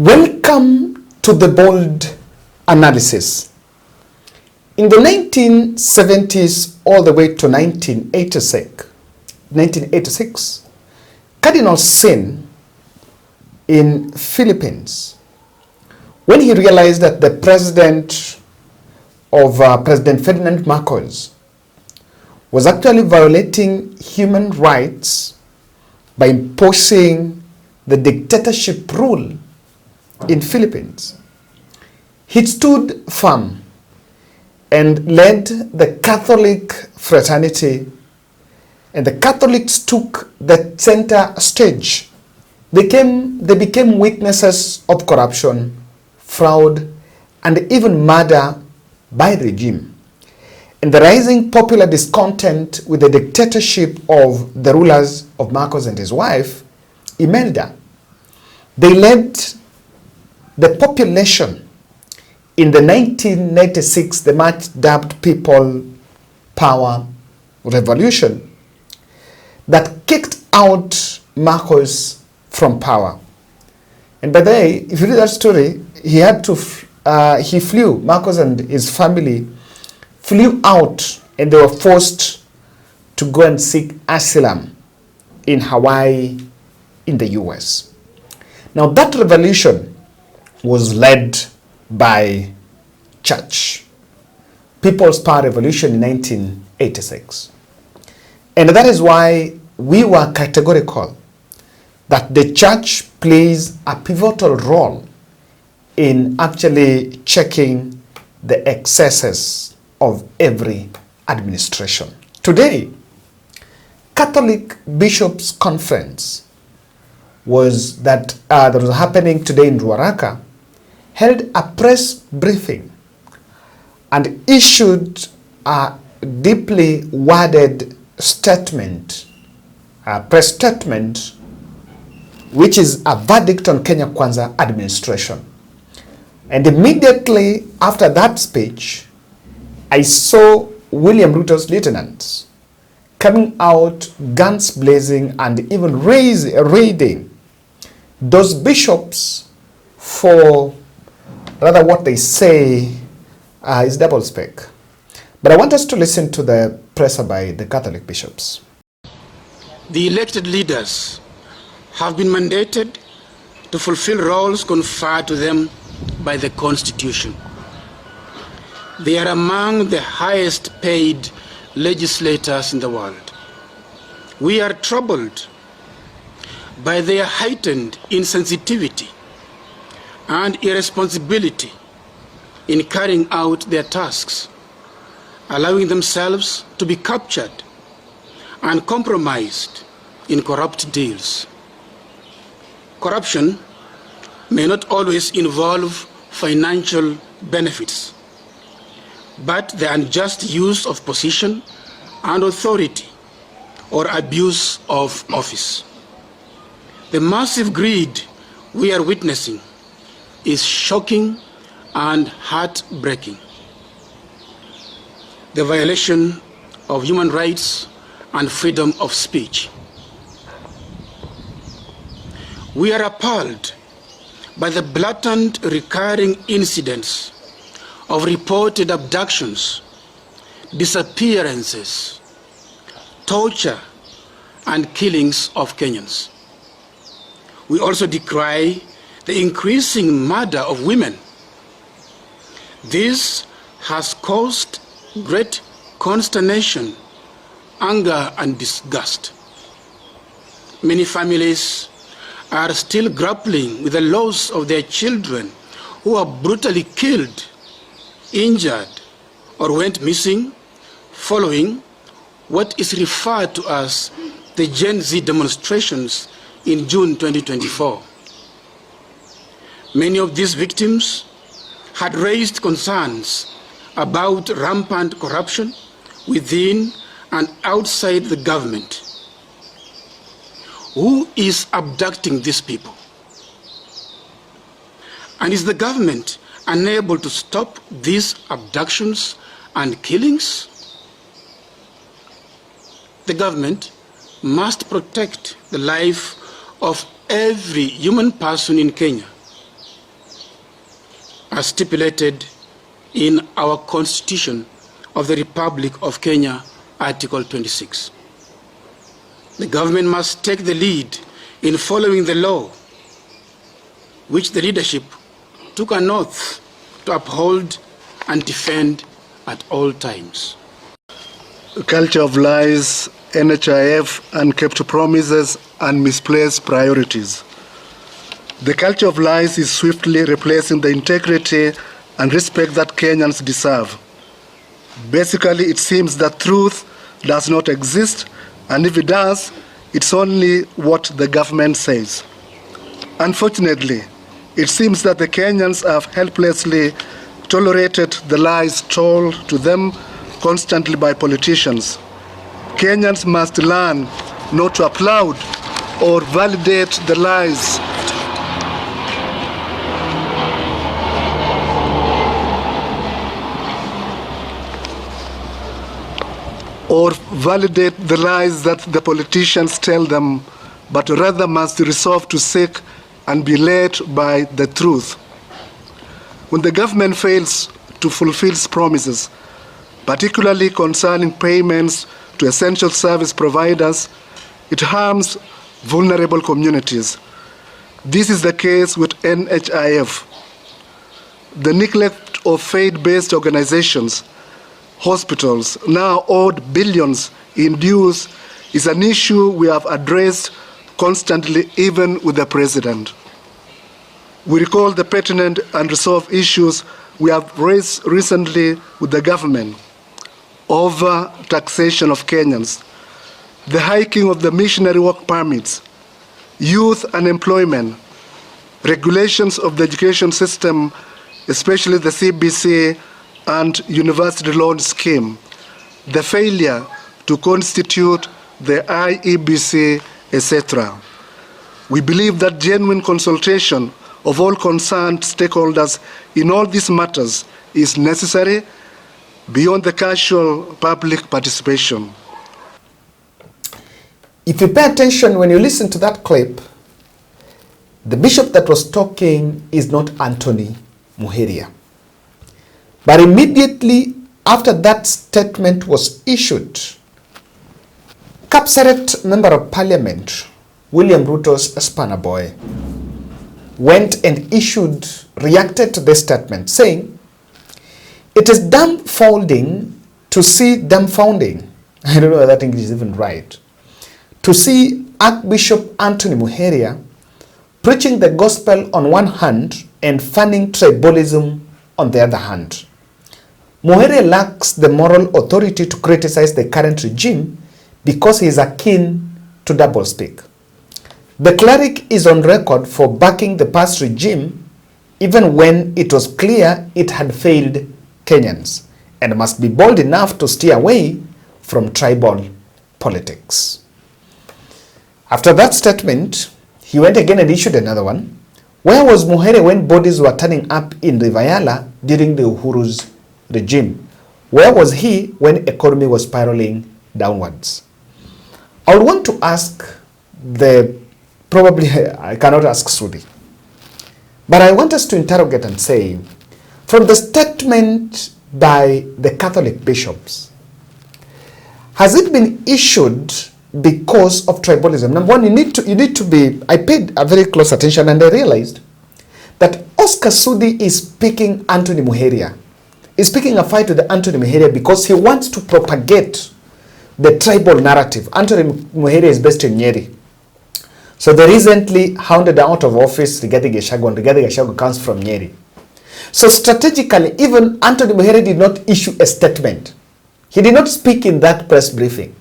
Welcome to the bold analysis. In the 1970s all the way to 1986, Cardinal Sin in Philippines, when he realized that the president of President Ferdinand Marcos was actually violating human rights by imposing the dictatorship rule in Philippines, he stood firm and led the Catholic fraternity, and the Catholics took the center stage. They became witnesses of corruption, fraud, and even murder by the regime. And the rising popular discontent with the dictatorship of the rulers of Marcos and his wife, Imelda, they led the population in the 1996, the much dubbed People Power Revolution, that kicked out Marcos from power. And by the way, if you read that story, Marcos and his family flew out, and they were forced to go and seek asylum in Hawaii in the US. Now that revolution was led by church. People's Power Revolution in 1986. And that is why we were categorical that the church plays a pivotal role in actually checking the excesses of every administration. Today, Catholic Bishops' Conference that was happening today in Ruaraka, held a press briefing and issued a deeply worded statement, a press statement, which is a verdict on Kenya Kwanza administration. And immediately after that speech, I saw William Ruto's lieutenants coming out, guns blazing, and even raiding those bishops for rather what they say is double-speak. But I want us to listen to the presser by the Catholic bishops. The elected leaders have been mandated to fulfill roles conferred to them by the Constitution. They are among the highest paid legislators in the world. We are troubled by their heightened insensitivity and irresponsibility in carrying out their tasks, allowing themselves to be captured and compromised in corrupt deals. Corruption may not always involve financial benefits, but the unjust use of position and authority or abuse of office. The massive greed we are witnessing is shocking and heartbreaking. The violation of human rights and freedom of speech. We are appalled by the blatant recurring incidents of reported abductions, disappearances, torture, and killings of Kenyans. We also decry the increasing murder of women. This has caused great consternation, anger, and disgust. Many families are still grappling with the loss of their children who are brutally killed, injured, or went missing following what is referred to as the Gen Z demonstrations in June 2024. Many of these victims had raised concerns about rampant corruption within and outside the government. Who is abducting these people? And is the government unable to stop these abductions and killings? The government must protect the life of every human person in Kenya, as stipulated in our Constitution of the Republic of Kenya, Article 26. The government must take the lead in following the law, which the leadership took an oath to uphold and defend at all times. Culture of lies, NHIF, unkept promises, and misplaced priorities. The culture of lies is swiftly replacing the integrity and respect that Kenyans deserve. Basically, it seems that truth does not exist, and if it does, it's only what the government says. Unfortunately, it seems that the Kenyans have helplessly tolerated the lies told to them constantly by politicians. Kenyans must learn not to applaud or validate the lies that the politicians tell them, but rather must resolve to seek and be led by the truth. When the government fails to fulfill its promises, particularly concerning payments to essential service providers, it harms vulnerable communities. This is the case with NHIF. The neglect of faith-based organizations, hospitals, now owed billions in dues, is an issue we have addressed constantly, even with the president. We recall the pertinent and resolved issues we have raised recently with the government: over taxation of Kenyans, the hiking of the missionary work permits, youth unemployment, regulations of the education system, especially the CBC and university loan scheme, the failure to constitute the IEBC, etc. We believe that genuine consultation of all concerned stakeholders in all these matters is necessary beyond the casual public participation. If you pay attention, when you listen to that clip, the bishop that was talking is not Anthony Muheria. But immediately after that statement was issued, Kapseret Member of Parliament, William Ruto's spanner boy, went and reacted to this statement, saying, "It is dumbfounding to see dumbfounding." I don't know whether that English is even right. To see Archbishop Anthony Muheria preaching the gospel on one hand and fanning tribalism on the other hand. Muheria lacks the moral authority to criticize the current regime because he is akin to doublespeak. The cleric is on record for backing the past regime even when it was clear it had failed Kenyans, and must be bold enough to steer away from tribal politics. After that statement, he went again and issued another one. Where was Muheria when bodies were turning up in Rivayala during the Uhuru's regime? Where was he when economy was spiraling downwards? I would want to ask I cannot ask Sudi, but I want us to interrogate and say, from the statement by the Catholic bishops, has it been issued because of tribalism? Number one, you need to be, I paid a very close attention and I realized that Oscar Sudi is picking Anthony Muheria. He's picking a fight with Anthony Muheria because he wants to propagate the tribal narrative. Anthony Muheria is based in Nyeri. So they recently hounded out of office Rigathi Gachagua, and Rigathi Gachagua comes from Nyeri. So strategically, even Anthony Muheria did not issue a statement. He did not speak in that press briefing.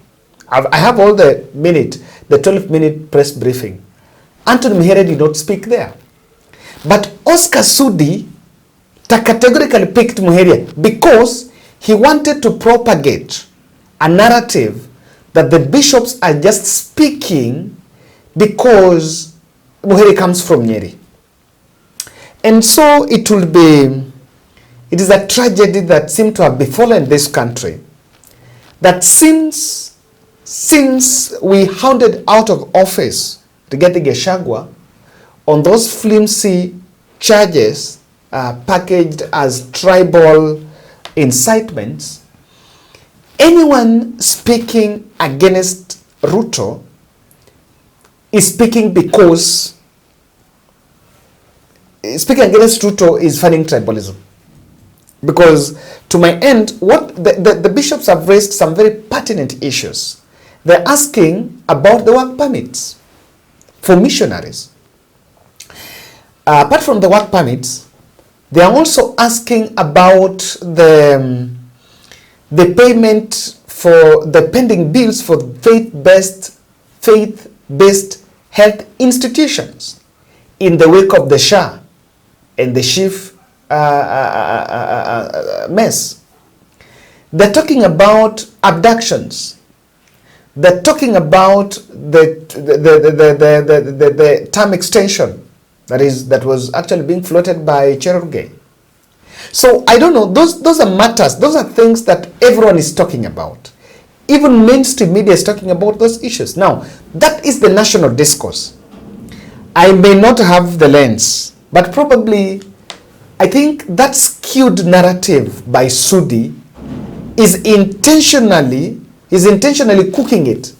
I have all the 12-minute press briefing. Anthony Muheria did not speak there. But Oscar Sudi categorically picked Muheria because he wanted to propagate a narrative that the bishops are just speaking because Muheria comes from Nyeri. And so it is a tragedy that seemed to have befallen this country, that since we hounded out of office Rigathi Gachagua on those flimsy charges packaged as tribal incitements, anyone speaking against Ruto is speaking because speaking against Ruto is funding tribalism. Because to my end, what the bishops have raised some very pertinent issues. They're asking about the work permits for missionaries. Apart from the work permits, they are also asking about the payment for the pending bills for faith-based health institutions in the wake of the SHA and the SHIF mess. They're talking about abductions. They're talking about the term extension that was actually being floated by Cherogay. So I don't know, those are matters, those are things that everyone is talking about. Even mainstream media is talking about those issues. Now, that is the national discourse. I may not have the lens, but probably I think that skewed narrative by Sudi is intentionally cooking it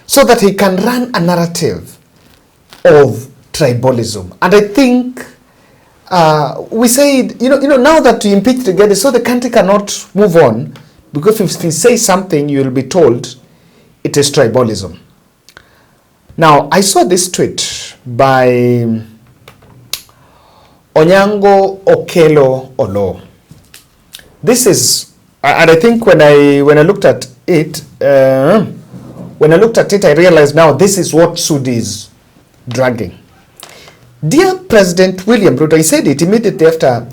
so that he can run a narrative of tribalism. And I think we said, now that we impeach together, so the country cannot move on, because if you say something, you will be told it is tribalism. Now, I saw this tweet by Onyango Okello Olo. This is, and I think when I looked at it, I realized now this is what Sudi is dragging. Dear President William Ruto, he said it immediately after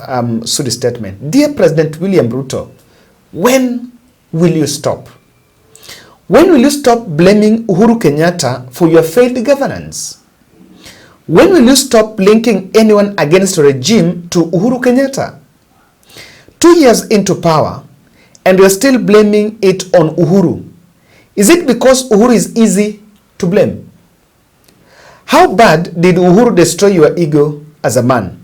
Sudi's statement. Dear President William Ruto, when will you stop? When will you stop blaming Uhuru Kenyatta for your failed governance? When will you stop linking anyone against a regime to Uhuru Kenyatta? 2 years into power, and you're still blaming it on Uhuru. Is it because Uhuru is easy to blame? How bad did Uhuru destroy your ego as a man?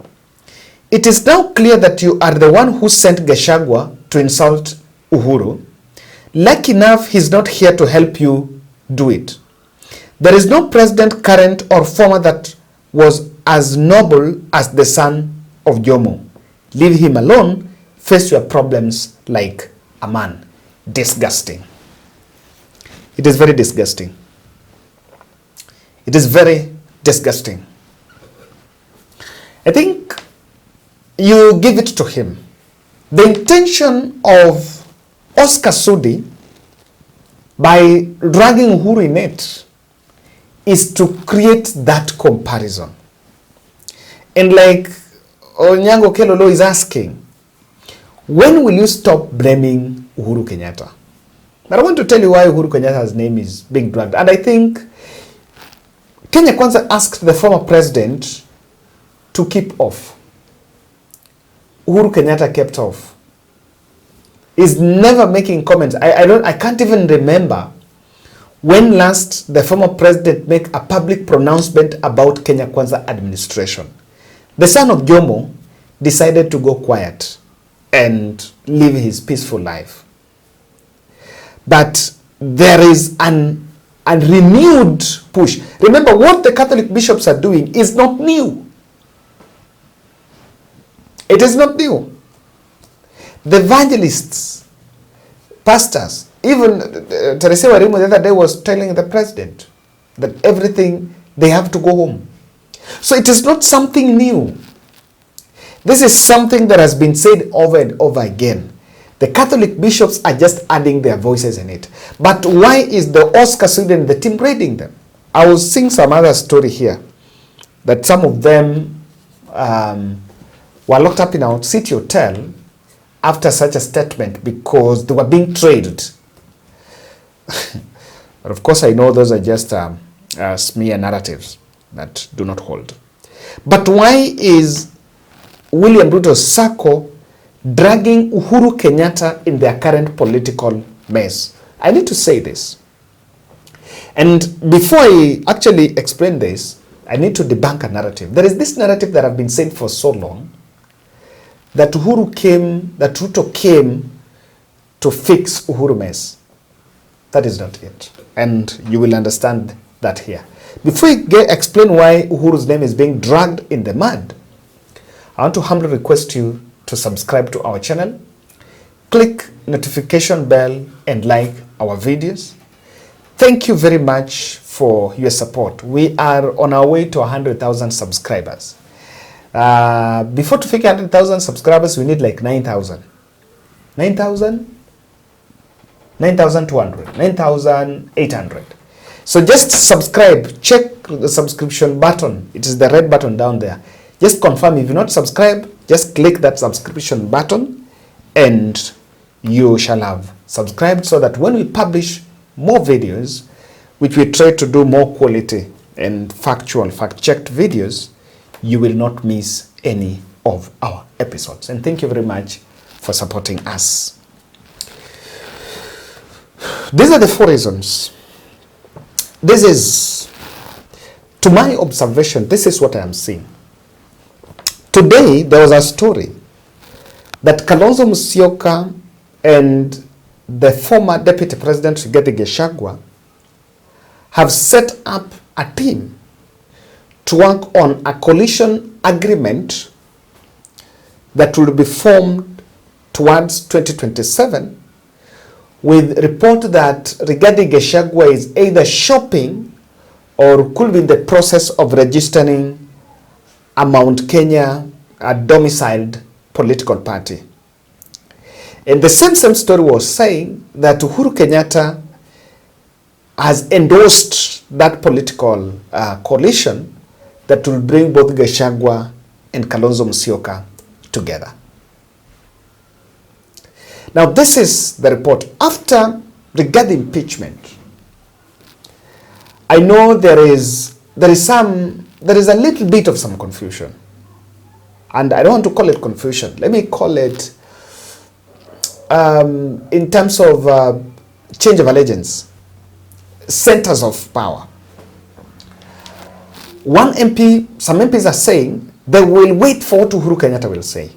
It is now clear that you are the one who sent Gachagua to insult Uhuru. Lucky enough, he's not here to help you do it. There is no president, current or former, that was as noble as the son of Jomo. Leave him alone. Face your problems like a man. Disgusting. It is very disgusting. It is very disgusting. I think you give it to him. The intention of Oscar Sudi, by dragging Uhuru in it, is to create that comparison. And like Onyango Kelolo is asking, when will you stop blaming Uhuru Kenyatta? But I want to tell you why Uhuru Kenyatta's name is being dragged. And I think Kenya Kwanza asked the former president to keep off. Uhuru Kenyatta kept off. Is never making comments. I can't even remember when last the former president made a public pronouncement about Kenya Kwanza administration. The son of Jomo decided to go quiet and live his peaceful life. But there is a renewed push. Remember, what the Catholic bishops are doing is not new. It is not new. The evangelists, pastors, even Teresa Warimo the other day was telling the president that everything, they have to go home. So it is not something new. This is something that has been said over and over again. The Catholic bishops are just adding their voices in it. But why is the Oscar Sudi and the team raiding them? I will sing some other story here, that some of them were locked up in our city hotel after such a statement because they were being trailed. But of course, I know those are just smear narratives that do not hold. But why is William Ruto's circle dragging Uhuru Kenyatta in their current political mess? I need to say this. And before I actually explain this, I need to debunk a narrative. There is this narrative that I've been saying for so long, that Ruto came to fix Uhuru mess. That is not it. And you will understand that here. Before we explain why Uhuru's name is being dragged in the mud, I want to humbly request you to subscribe to our channel, click notification bell, and like our videos. Thank you very much for your support. We are on our way to 100,000 subscribers. Before to figure 100,000 subscribers, we need like 9,000. 9,000? 9,200, 9,800. So just subscribe, check the subscription button. It is the red button down there. Just confirm. If you're not subscribed, just click that subscription button and you shall have subscribed, so that when we publish more videos, which we try to do more quality and factual, fact-checked videos, you will not miss any of our episodes. And thank you very much for supporting us. These are the 4 reasons. This is, to my observation, this is what I am seeing. Today, there was a story that Kalonzo Musyoka and the former Deputy President Rigathi Gachagua have set up a team to work on a coalition agreement that will be formed towards 2027, with report that Rigathi Gachagua is either shopping or could be in the process of registering a Mount Kenya, a domiciled political party. And the same story was saying that Uhuru Kenyatta has endorsed that political coalition that will bring both Gachagua and Kalonzo Musyoka together. Now, this is the report. After the Rigathi impeachment, I know there is a little bit of some confusion. And I don't want to call it confusion. Let me call it, in terms of change of allegiance, centers of power. One MP, some MPs are saying they will wait for what Uhuru Kenyatta will say.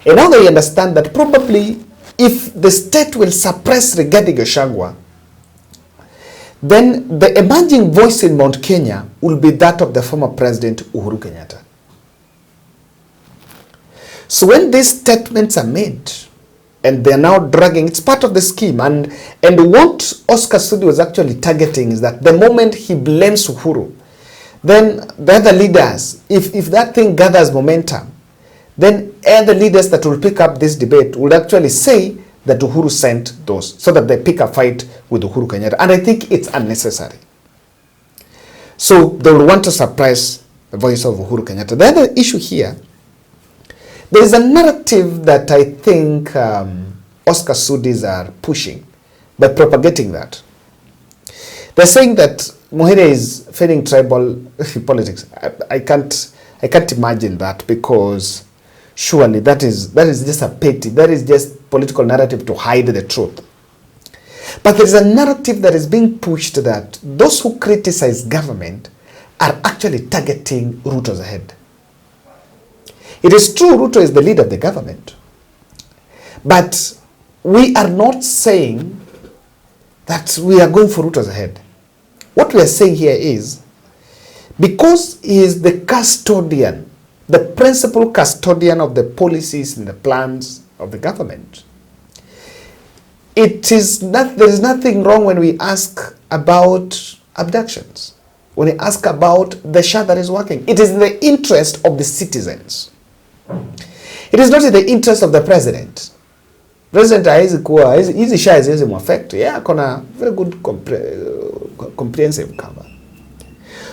And now they understand that probably if the state will suppress Rigathi Gachagua, then the emerging voice in Mount Kenya will be that of the former president Uhuru Kenyatta. So when these statements are made, and they are now dragging, it's part of the scheme. And what Oscar Sudi was actually targeting is that the moment he blames Uhuru, then the other leaders, if that thing gathers momentum, then other leaders that will pick up this debate would actually say that Uhuru sent those, so that they pick a fight with Uhuru Kenyatta. And I think it's unnecessary. So they will want to suppress the voice of Uhuru Kenyatta. The other issue here, there is a narrative that I think Oscar Sudis are pushing by propagating that. They're saying that Muheria is fading tribal politics. I can't imagine that, because surely that is just a petty, that is just political narrative to hide the truth. But there is a narrative that is being pushed that those who criticize government are actually targeting Ruto's head. It is true Ruto is the leader of the government, but we are not saying that we are going for Ruto's head. What we are saying here is, because he is the custodian, the principal custodian of the policies and the plans of the government, there is nothing wrong when we ask about abductions, when we ask about the SHA that is working. It is in the interest of the citizens. It is not in the interest of the president. President hizi SHA hizi mwafect. Yeah, kona very good comprehensive cover.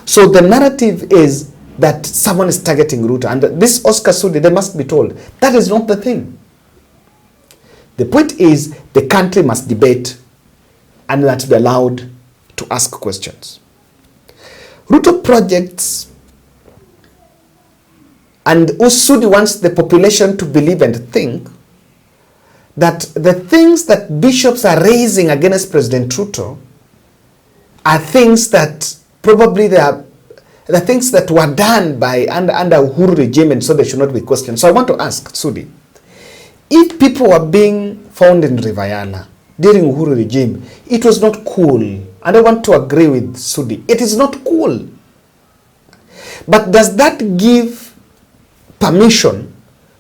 So the narrative is that someone is targeting Ruto, and this Oscar Sudi, they must be told that is not the thing. The point is the country must debate and that be allowed to ask questions. Ruto projects, and Sudi wants the population to believe and think that the things that bishops are raising against President Ruto are things that probably they are the things that were done by under Uhuru regime, and so they should not be questioned. So I want to ask Sudi, if people were being found in Rivayala during Uhuru regime, it was not cool. And I want to agree with Sudi. It is not cool. But does that give permission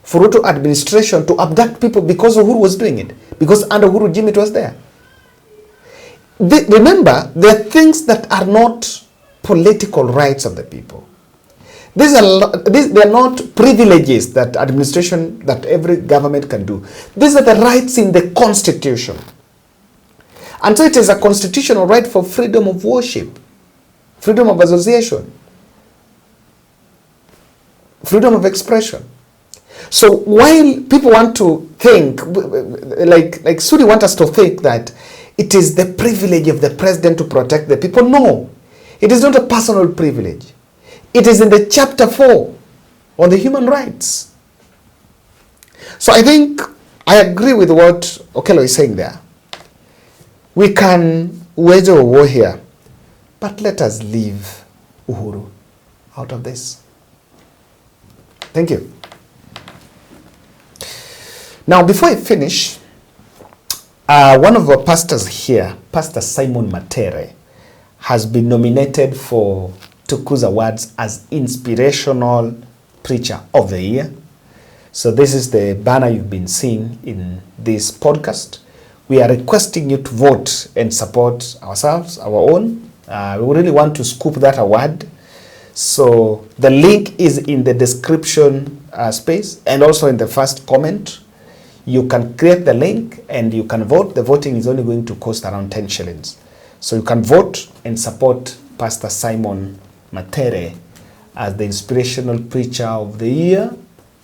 for Ruto administration to abduct people because Uhuru was doing it? Because under Uhuru regime it was there. Remember, there are things that are not political rights of the people. They are not privileges that administration, that every government can do. These are the rights in the Constitution. And so it is a constitutional right for freedom of worship, freedom of association, freedom of expression. So while people want to think, like Sudi want us to think that it is the privilege of the president to protect the people, no. It is not a personal privilege. It is in the chapter 4 on the human rights. So I think I agree with what Okello is saying there. We can wage a war here, but let us leave Uhuru out of this. Thank you. Now, before I finish, one of our pastors here, Pastor Simon Matere, has been nominated for Tukuza Awards as Inspirational Preacher of the Year. So this is the banner you've been seeing in this podcast. We are requesting you to vote and support ourselves, our own. We really want to scoop that award. So the link is in the description space and also in the first comment. You can create the link and you can vote. The voting is only going to cost around 10 shillings. So you can vote and support Pastor Simon Matere as the Inspirational Preacher of the Year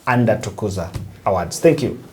under Tukuza Awards. Thank you.